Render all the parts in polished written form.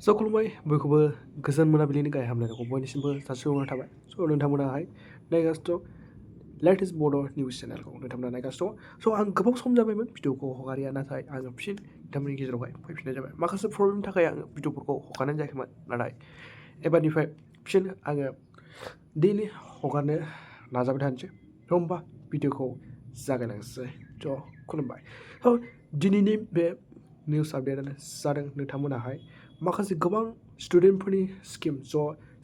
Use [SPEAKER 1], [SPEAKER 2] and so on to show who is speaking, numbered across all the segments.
[SPEAKER 1] खुलुमबाय बयखौबो गोजोन मोनाबिलिनि गाहाय हामलायनायखौ बयनिसिमबो जासिहरनाय थाबाय। नोंथांमोनाहाय नायगासिनो लेटेस्ट बड' निउस चेनेलखौ नोंथांमोना नायगासिनो दं। आं गोबाव सम जाबायमोन भिडिअखौ हगारिया, नाथाय आङो फिन नोंथांमोननि गेजेरावहाय फैफिननाय जाबाय। माखासे प्रब्लेमनि थाखाय आङो भिडिअफोरखौ हगारनाय जायाखैमोन, नाथाय एबारनिफ्राय फिन आङो दैलि हगारनो नाजाबाय थानोसै। होमबा भिडिअखौ जागायलांसै। खुलुमबाय। दिनैनि बे निउस आपडेटआनो जादों नोंथांमोनाहाय माखासे गोबां स्टुडेन्टफोरनि स्किम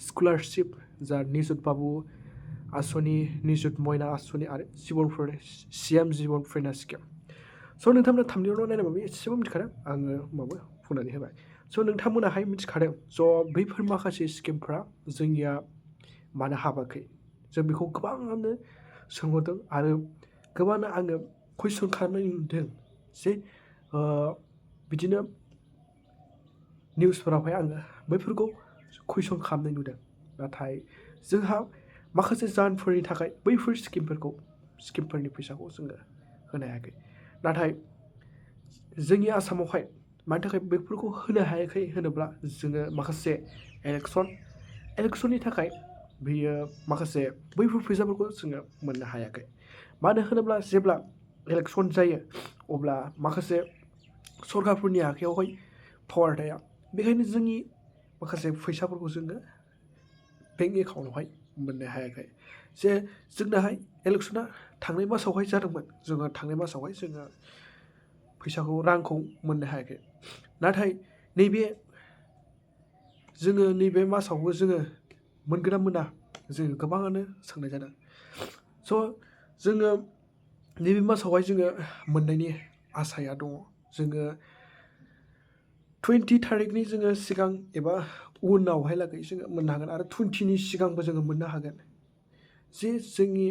[SPEAKER 1] स्कलारशिप जा निजुत बाबु आसनि, निजुत मयना आसनि आरो CM जिबन प्रेरणा स्किम। नोंथांमोना थामनियावल' नायनानै एसेबाबो मिथिखादों, आङो होमबाबो बुंनानै होबाय। नोंथांमोनाहाय मिथिखादों बैफोर माखासे स्किमफ्रा जोंनिया मानो हाबाखै, जों बेखौ गोबाङानो सोंहरदों आरो गोबाङानो आङो कुइसन खालामनाय नुदों जे बिदिनो निउसफोरावहाय आङो बैफोरखौ कुइसन खालामनाय नुदों। नाथाय जोंहा माखासे जाहोनफोरनि थाखाय बैफोर स्किमफोरनि फैसाखौ जोङो होनो हायाखै। नाथाय जोंनि आसामावहाय मानि थाखाय बेफोरखौ होनो हायाखै होनोब्ला जोङो माखासे इलेक्सननि थाखाय बेयो माखासे बैफोर फैसाफोरखौ जोङो मोननो हायाखै। मानो होनोब्ला जेब्ला इलेक्सन जायो अब्ला माखासे सरकारफोरनि आखायावहाय पावार थाया, बेखायनो जोंनि माखासे फैसाफोरखौ जोङो बेंक एकाउन्टआवहाय मोननो हायाखै। जे जोंनाहाय इलेक्सना थांनाय मासावहाय जादोंमोन, जोङो थांनाय मासावहाय जोङो फैसाखौ रांखौ मोननो हायाखै। नाथाय नैबे मासावबो जोङो मोनगोन ना मोना जोङो गोबाङानो सोंनाय जादों। जोङो नैबे मासावहाय जोङो मोननायनि आसाया दङ। जोङो 20 थारिखनि जोङो सिगां एबा उनावहाय लागै जोङो मोननो हागोन आरो 20नि सिगांबो जोङो मोननो हागोन। जे जोंनि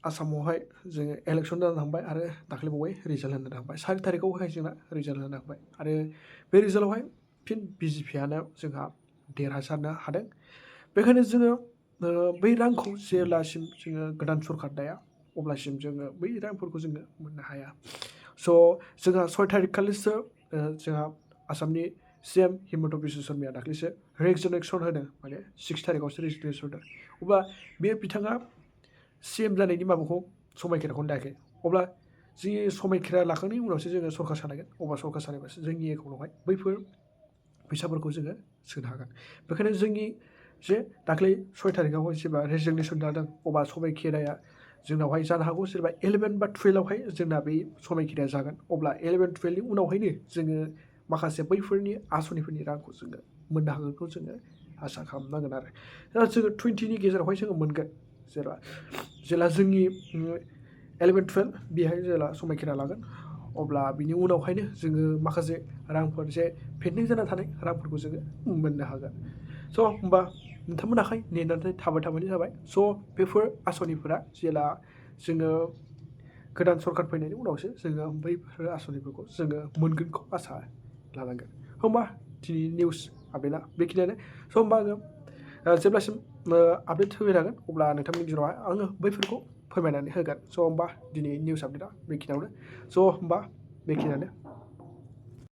[SPEAKER 1] आसामावहाय जोङो इलेक्सन जाना थांबाय आरो दाख्लैबावै रिजाल्ट होनो थांबाय। 4 थारिखआवहाय जोंना रिजाल्ट होनो थांबाय आरो बे रिजाल्टआवहाय फिन BJPआनो जोंहा देरहासारनो हादों। बेखायनो जोङो बै रांखौ जेब्लासिम जोङो गोदान सरकार दाया अब्लासिम जोङो बै रांफोरखौ जोङो मोननो हाया। जोंहा 6 थारिख खालिसो जोंहा आसामनि CM हिमन्त बिश्व शर्माया दाख्लैसो रेजिगनेसन होदों, माने 6 थारिखआवसो रेजिगनेसन होदों। अब्ला बे बिथाङा CM जानायनि माबाखौ समायखिराखौनो लायाखै। अब्ला जोंनि समायखिरा लाखांनायनि उनावसो जोङो सरकार सालायगोन। अब्ला सरकार सालायबासो जोंनि एकाउन्टआवहाय बैफोर फैसाफोरखौ जोङो सोनो हागोन। बेखायनो जोंनि जे दाख्लै 6 थारिखआवहाय जेब्ला रेजिगनेसन जादों अब्ला समायखिराया जोंनावहाय जानो हागौ सोरबा 11 बा 12आवहाय जोंना बै समायखिराया जागोन। अब्ला 11, 12नि उनावहायनो जोङो माखासे बैफोरनि आसनिफोरनि रांखौ जोङो मोननो हागोनखौ जोङो आसा खालामनांगोन आरो दा जोङो 20नि गेजेरावहाय जोङो मोनगोन। जेला जोंनि 11, 12 बेहाय जेला समायखिरा लागोन अब्ला बिनि उनावहायनो जोङो माखासे रांफोर जे पेन्डिं जाना थानाय रांफोरखौ जोङो मोननो हागोन। होमबा नोंथांमोनाहाय नेनानै थाबानो जाबाय। बेफोर आसनिफोरा जेला जोङो गोदान सरकार फैनायनि उनावसो जोङो बैफोर आसनिफोरखौ जोङो मोनगोनखौ आसा लानांगोन। होमबा दिनै निउस आपडेटआ बेखिनियानो। होमबा आङो जेब्लासिम आपडेट होबाय थागोन अब्ला नोंथांमोननि गेजेरावहाय आङो बैफोरखौ फोरमायनानै होगोन। होमबा दिनै निउस आपडेटआ बेखिनियावनो। होमबा बेखिनियानो।